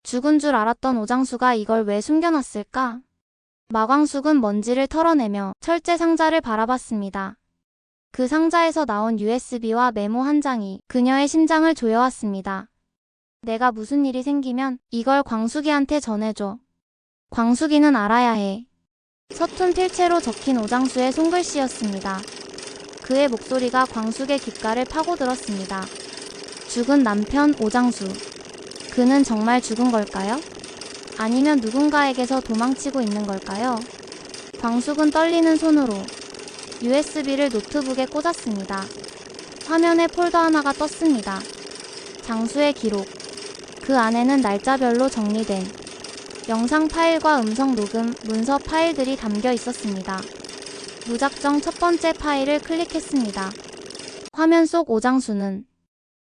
죽은 줄 알았던 오장수가 이걸 왜 숨겨놨을까? 마광숙은 먼지를 털어내며 철제 상자를 바라봤습니다. 그 상자에서 나온 USB와 메모 한 장이 그녀의 심장을 조여왔습니다. 내가 무슨 일이 생기면 이걸 광숙이한테 전해줘. 광숙이는 알아야 해. 서툰 필체로 적힌 오장수의 손글씨였습니다. 그의 목소리가 광숙의 귓가를 파고들었습니다. 죽은 남편 오장수. 그는 정말 죽은 걸까요? 아니면 누군가에게서 도망치고 있는 걸까요? 광숙은 떨리는 손으로 USB를 노트북에 꽂았습니다. 화면에 폴더 하나가 떴습니다. 장수의 기록. 그 안에는 날짜별로 정리된 영상 파일과 음성 녹음, 문서 파일들이 담겨 있었습니다. 무작정 첫 번째 파일을 클릭했습니다. 화면 속 오장수는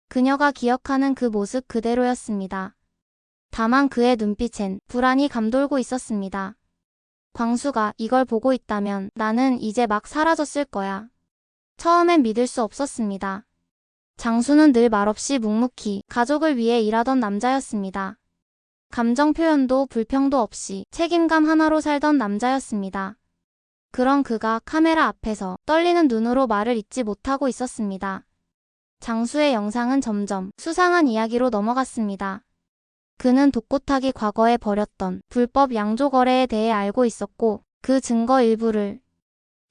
그녀가 기억하는 그 모습 그대로였습니다. 다만 그의 눈빛엔 불안이 감돌고 있었습니다. 광수가 이걸 보고 있다면 나는 이제 막 사라졌을 거야. 처음엔 믿을 수 없었습니다. 장수는 늘 말없이 묵묵히 가족을 위해 일하던 남자였습니다. 감정 표현도 불평도 없이 책임감 하나로 살던 남자였습니다. 그런 그가 카메라 앞에서 떨리는 눈으로 말을 잇지 못하고 있었습니다. 장수의 영상은 점점 수상한 이야기로 넘어갔습니다. 그는 독고타기 과거에 벌였던 불법 양조 거래에 대해 알고 있었고 그 증거 일부를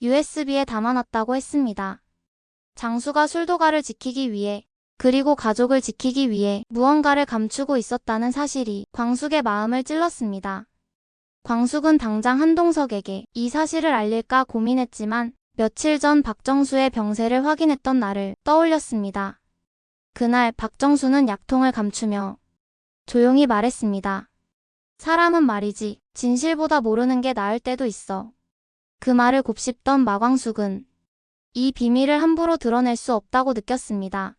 USB에 담아놨다고 했습니다. 장수가 술도가를 지키기 위해 그리고 가족을 지키기 위해 무언가를 감추고 있었다는 사실이 광숙의 마음을 찔렀습니다. 광숙은 당장 한동석에게 이 사실을 알릴까 고민했지만 며칠 전 박정수의 병세를 확인했던 날을 떠올렸습니다. 그날 박정수는 약통을 감추며 조용히 말했습니다. 사람은 말이지 진실보다 모르는 게 나을 때도 있어. 그 말을 곱씹던 마광숙은 이 비밀을 함부로 드러낼 수 없다고 느꼈습니다.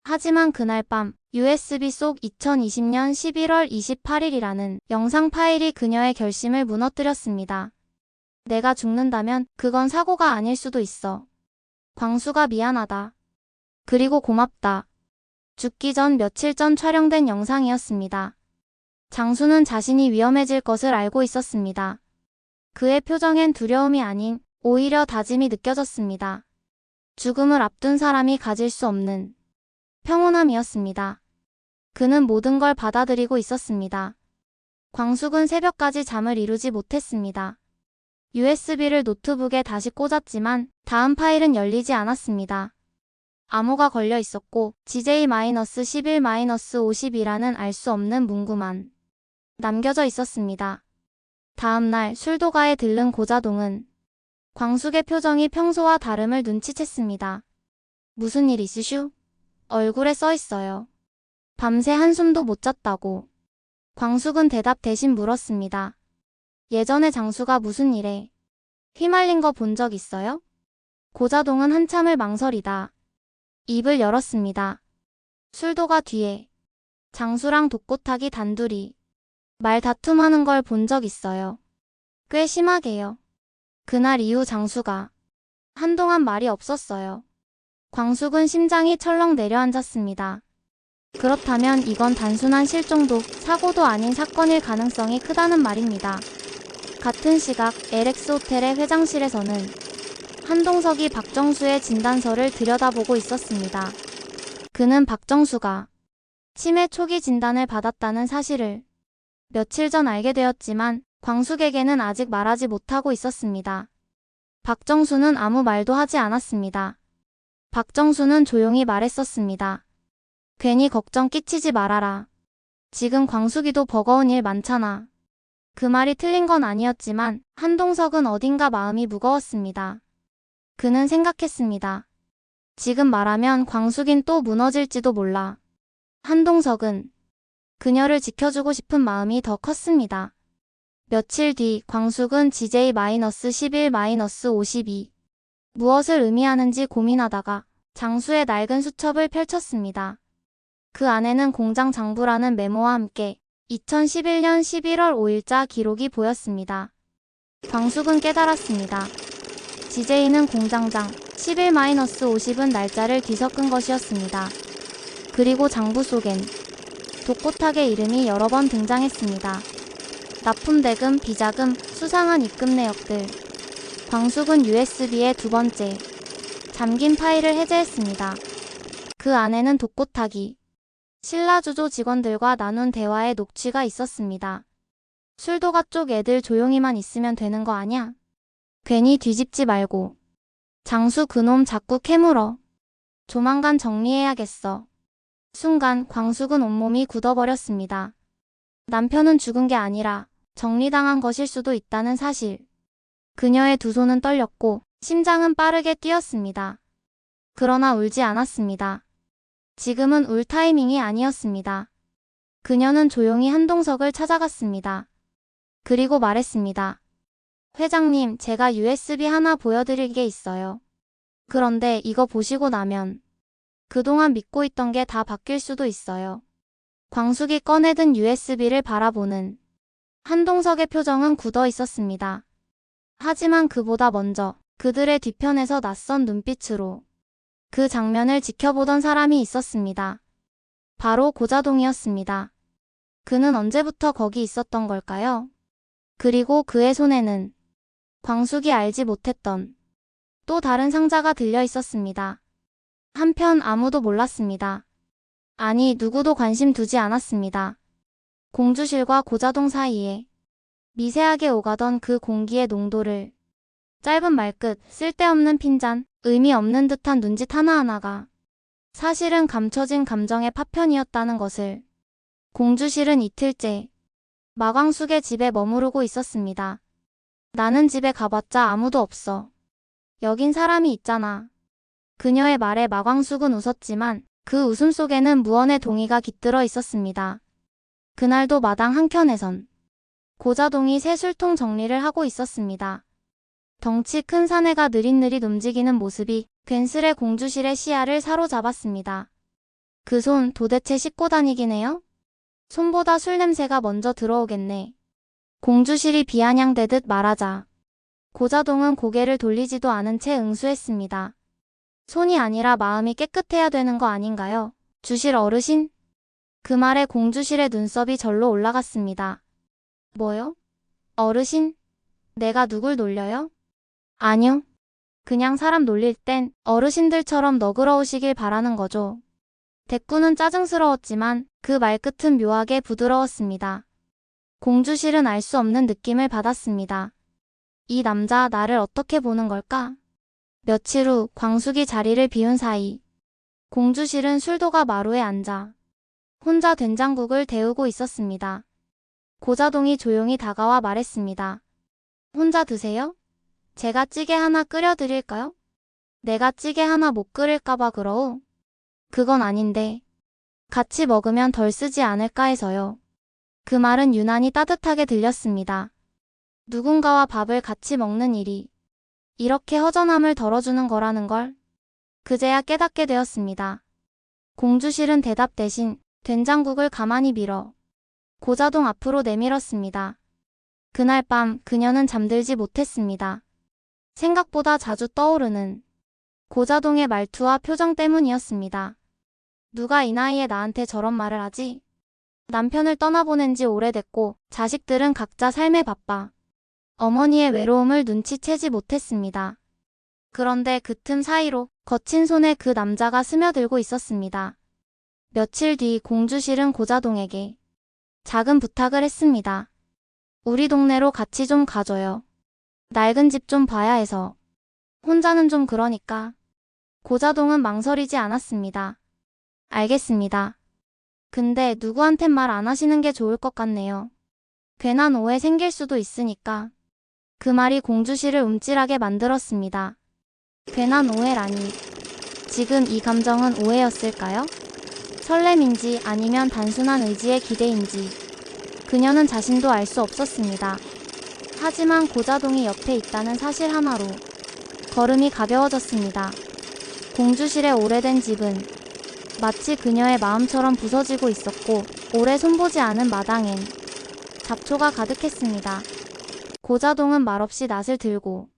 하지만 그날 밤 USB 속 2020년 11월 28일이라는 영상 파일이 그녀의 결심을 무너뜨렸습니다. 내가 죽는다면 그건 사고가 아닐 수도 있어. 광수가 미안하다. 그리고 고맙다. 죽기 전 며칠 전 촬영된 영상이었습니다. 장수는 자신이 위험해질 것을 알고 있었습니다. 그의 표정엔 두려움이 아닌 오히려 다짐이 느껴졌습니다. 죽음을 앞둔 사람이 가질 수 없는 평온함이었습니다. 그는 모든 걸 받아들이고 있었습니다. 광숙은 새벽까지 잠을 이루지 못했습니다. USB를 노트북에 다시 꽂았지만 다음 파일은 열리지 않았습니다. 암호가 걸려 있었고 GJ-11-50이라는 알 수 없는 문구만 남겨져 있었습니다. 다음 날 술도가에 들른 고자동은 광숙의 표정이 평소와 다름을 눈치챘습니다. 무슨 일 있으슈? 얼굴에 써 있어요. 밤새 한숨도 못 잤다고. 광숙은 대답 대신 물었습니다. 예전에 장수가 무슨 일에 휘말린 거 본 적 있어요? 고자동은 한참을 망설이다 입을 열었습니다. 술도가 뒤에 장수랑 독고타기 단둘이 말다툼하는 걸 본 적 있어요. 꽤 심하게요. 그날 이후 장수가 한동안 말이 없었어요. 광숙은 심장이 철렁 내려앉았습니다. 그렇다면 이건 단순한 실종도 사고도 아닌 사건일 가능성이 크다는 말입니다. 같은 시각 LX 호텔의 회장실에서는 한동석이 박정수의 진단서를 들여다보고 있었습니다. 그는 박정수가 치매 초기 진단을 받았다는 사실을 며칠 전 알게 되었지만 광숙에게는 아직 말하지 못하고 있었습니다. 박정수는 아무 말도 하지 않았습니다. 박정수는 조용히 말했었습니다. 괜히 걱정 끼치지 말아라. 지금 광숙이도 버거운 일 많잖아. 그 말이 틀린 건 아니었지만 한동석은 어딘가 마음이 무거웠습니다. 그는 생각했습니다. 지금 말하면 광숙인 또 무너질지도 몰라. 한동석은 그녀를 지켜주고 싶은 마음이 더 컸습니다. 며칠 뒤 광숙은 GJ-11-52 무엇을 의미하는지 고민하다가 장수의 낡은 수첩을 펼쳤습니다. 그 안에는 공장 장부라는 메모와 함께 2011년 11월 5일자 기록이 보였습니다. 광숙은 깨달았습니다. GJ는 공장장 11-50은 날짜를 뒤섞은 것이었습니다. 그리고 장부 속엔 독고탁의 이름이 여러 번 등장했습니다. 납품대금, 비자금, 수상한 입금 내역들. 광숙은 USB의 두 번째 잠긴 파일을 해제했습니다. 그 안에는 독고탁이 신라주조 직원들과 나눈 대화의 녹취가 있었습니다. 술도가 쪽 애들 조용히만 있으면 되는 거 아냐? 괜히 뒤집지 말고. 장수 그놈 자꾸 캐물어. 조만간 정리해야겠어. 순간 광숙은 온몸이 굳어버렸습니다. 남편은 죽은 게 아니라 정리당한 것일 수도 있다는 사실. 그녀의 두 손은 떨렸고 심장은 빠르게 뛰었습니다. 그러나 울지 않았습니다. 지금은 울 타이밍이 아니었습니다. 그녀는 조용히 한동석을 찾아갔습니다. 그리고 말했습니다. 회장님, 제가 USB 하나 보여드릴 게 있어요. 그런데 이거 보시고 나면 그동안 믿고 있던 게 다 바뀔 수도 있어요. 광숙이 꺼내든 USB를 바라보는 한동석의 표정은 굳어 있었습니다. 하지만 그보다 먼저 그들의 뒤편에서 낯선 눈빛으로 그 장면을 지켜보던 사람이 있었습니다. 바로 고자동이었습니다. 그는 언제부터 거기 있었던 걸까요? 그리고 그의 손에는 광숙이 알지 못했던 또 다른 상자가 들려 있었습니다. 한편 아무도 몰랐습니다. 아니, 누구도 관심 두지 않았습니다. 공주실과 고자동 사이에 미세하게 오가던 그 공기의 농도를 짧은 말끝, 쓸데없는 핀잔, 의미 없는 듯한 눈짓 하나하나가 사실은 감춰진 감정의 파편이었다는 것을 공주실은 이틀째 마광숙의 집에 머무르고 있었습니다. 나는 집에 가봤자 아무도 없어. 여긴 사람이 있잖아. 그녀의 말에 마광숙은 웃었지만 그 웃음 속에는 무언의 동의가 깃들어 있었습니다. 그날도 마당 한켠에선 고자동이 새 술통 정리를 하고 있었습니다. 덩치 큰 사내가 느릿느릿 움직이는 모습이 괜스레 공주실의 시야를 사로잡았습니다. 그 손 도대체 씻고 다니긴 해요? 손보다 술 냄새가 먼저 들어오겠네. 공주실이 비아냥대듯 말하자 고자동은 고개를 돌리지도 않은 채 응수했습니다. 손이 아니라 마음이 깨끗해야 되는 거 아닌가요? 주실 어르신? 그 말에 공주실의 눈썹이 절로 올라갔습니다. 뭐요? 어르신? 내가 누굴 놀려요? 아니요. 그냥 사람 놀릴 땐 어르신들처럼 너그러우시길 바라는 거죠. 대꾸는 짜증스러웠지만 그 말끝은 묘하게 부드러웠습니다. 공주실은 알 수 없는 느낌을 받았습니다. 이 남자 나를 어떻게 보는 걸까? 며칠 후 광숙이 자리를 비운 사이 공주실은 술도가 마루에 앉아 혼자 된장국을 데우고 있었습니다. 고자동이 조용히 다가와 말했습니다. 혼자 드세요? 제가 찌개 하나 끓여드릴까요? 내가 찌개 하나 못 끓일까봐 그러우. 그건 아닌데 같이 먹으면 덜 쓰지 않을까 해서요. 그 말은 유난히 따뜻하게 들렸습니다. 누군가와 밥을 같이 먹는 일이 이렇게 허전함을 덜어주는 거라는 걸 그제야 깨닫게 되었습니다. 공주실은 대답 대신 된장국을 가만히 밀어 고자동 앞으로 내밀었습니다. 그날 밤 그녀는 잠들지 못했습니다. 생각보다 자주 떠오르는 고자동의 말투와 표정 때문이었습니다. 누가 이 나이에 나한테 저런 말을 하지? 남편을 떠나보낸 지 오래됐고 자식들은 각자 삶에 바빠 어머니의 외로움을 눈치채지 못했습니다. 그런데 그 틈 사이로 거친 손에 그 남자가 스며들고 있었습니다. 며칠 뒤 공주실은 고자동에게 작은 부탁을 했습니다. 우리 동네로 같이 좀 가줘요. 낡은 집 좀 봐야 해서. 혼자는 좀 그러니까. 고자동은 망설이지 않았습니다. 알겠습니다. 근데 누구한텐 말 안 하시는 게 좋을 것 같네요. 괜한 오해 생길 수도 있으니까. 그 말이 공주실을 움찔하게 만들었습니다. 괜한 오해라니. 지금 이 감정은 오해였을까요? 설렘인지 아니면 단순한 의지의 기대인지 그녀는 자신도 알 수 없었습니다. 하지만 고자동이 옆에 있다는 사실 하나로 걸음이 가벼워졌습니다. 공주실의 오래된 집은 마치 그녀의 마음처럼 부서지고 있었고 오래 손보지 않은 마당엔 잡초가 가득했습니다. 고자동은 말없이 낫을 들고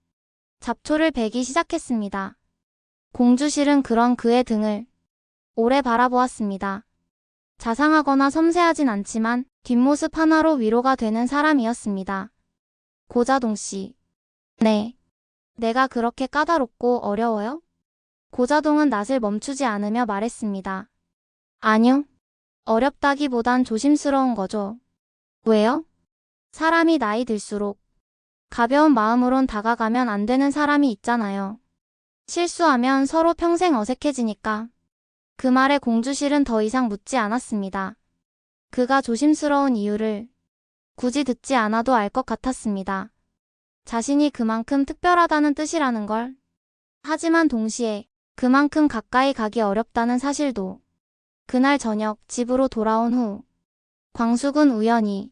잡초를 베기 시작했습니다. 공주실은 그런 그의 등을 오래 바라보았습니다. 자상하거나 섬세하진 않지만 뒷모습 하나로 위로가 되는 사람이었습니다. 고자동 씨. 네. 내가 그렇게 까다롭고 어려워요? 고자동은 낯을 멈추지 않으며 말했습니다. 아니요. 어렵다기보단 조심스러운 거죠. 왜요? 사람이 나이 들수록 가벼운 마음으론 다가가면 안 되는 사람이 있잖아요. 실수하면 서로 평생 어색해지니까. 그 말에 공주실은 더 이상 묻지 않았습니다. 그가 조심스러운 이유를 굳이 듣지 않아도 알 것 같았습니다. 자신이 그만큼 특별하다는 뜻이라는 걸. 하지만 동시에 그만큼 가까이 가기 어렵다는 사실도. 그날 저녁 집으로 돌아온 후 광숙은 우연히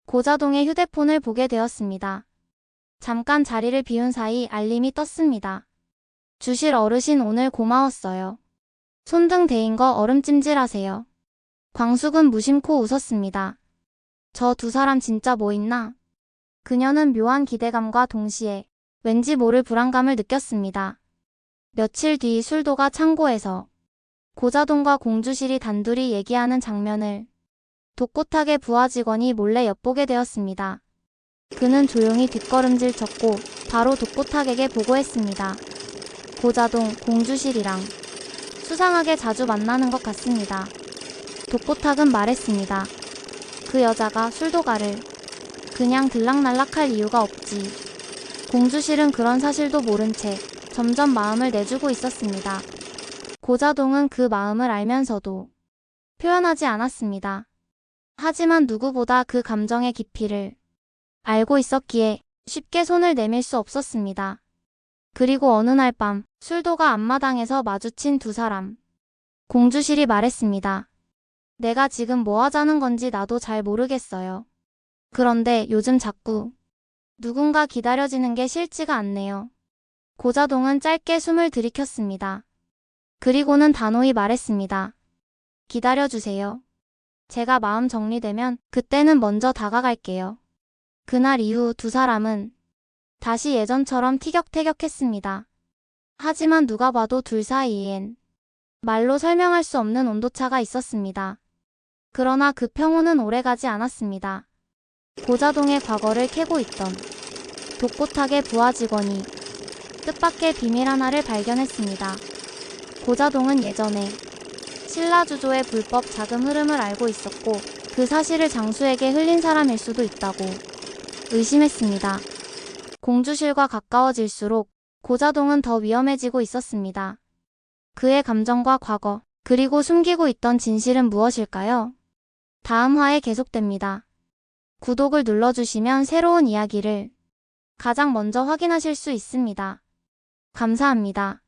고자동의 휴대폰을 보게 되었습니다. 잠깐 자리를 비운 사이 알림이 떴습니다. 주실 어르신 오늘 고마웠어요. 손등 데인 거 얼음찜질하세요. 광숙은 무심코 웃었습니다. 저 두 사람 진짜 뭐 있나? 그녀는 묘한 기대감과 동시에 왠지 모를 불안감을 느꼈습니다. 며칠 뒤 술도가 창고에서 고자동과 공주실이 단둘이 얘기하는 장면을 독고탁의 부하 직원이 몰래 엿보게 되었습니다. 그는 조용히 뒷걸음질 쳤고 바로 독고탁에게 보고했습니다. 고자동, 공주실이랑 수상하게 자주 만나는 것 같습니다. 독고탁은 말했습니다. 그 여자가 술도가를 그냥 들락날락할 이유가 없지. 공주실은 그런 사실도 모른 채 점점 마음을 내주고 있었습니다. 고자동은 그 마음을 알면서도 표현하지 않았습니다. 하지만 누구보다 그 감정의 깊이를 알고 있었기에 쉽게 손을 내밀 수 없었습니다. 그리고 어느 날 밤 술도가 앞마당에서 마주친 두 사람. 공주실이 말했습니다. 내가 지금 뭐 하자는 건지 나도 잘 모르겠어요. 그런데 요즘 자꾸 누군가 기다려지는 게 싫지가 않네요. 고자동은 짧게 숨을 들이켰습니다. 그리고는 단호히 말했습니다. 기다려주세요. 제가 마음 정리되면 그때는 먼저 다가갈게요. 그날 이후 두 사람은 다시 예전처럼 티격태격했습니다. 하지만 누가 봐도 둘 사이엔 말로 설명할 수 없는 온도차가 있었습니다. 그러나 그 평온은 오래가지 않았습니다. 고자동의 과거를 캐고 있던 독고탁의 부하 직원이 뜻밖의 비밀 하나를 발견했습니다. 고자동은 예전에 신라주조의 불법 자금 흐름을 알고 있었고 그 사실을 장수에게 흘린 사람일 수도 있다고 의심했습니다. 공주실과 가까워질수록 고자동은 더 위험해지고 있었습니다. 그의 감정과 과거, 그리고 숨기고 있던 진실은 무엇일까요? 다음 화에 계속됩니다. 구독을 눌러주시면 새로운 이야기를 가장 먼저 확인하실 수 있습니다. 감사합니다.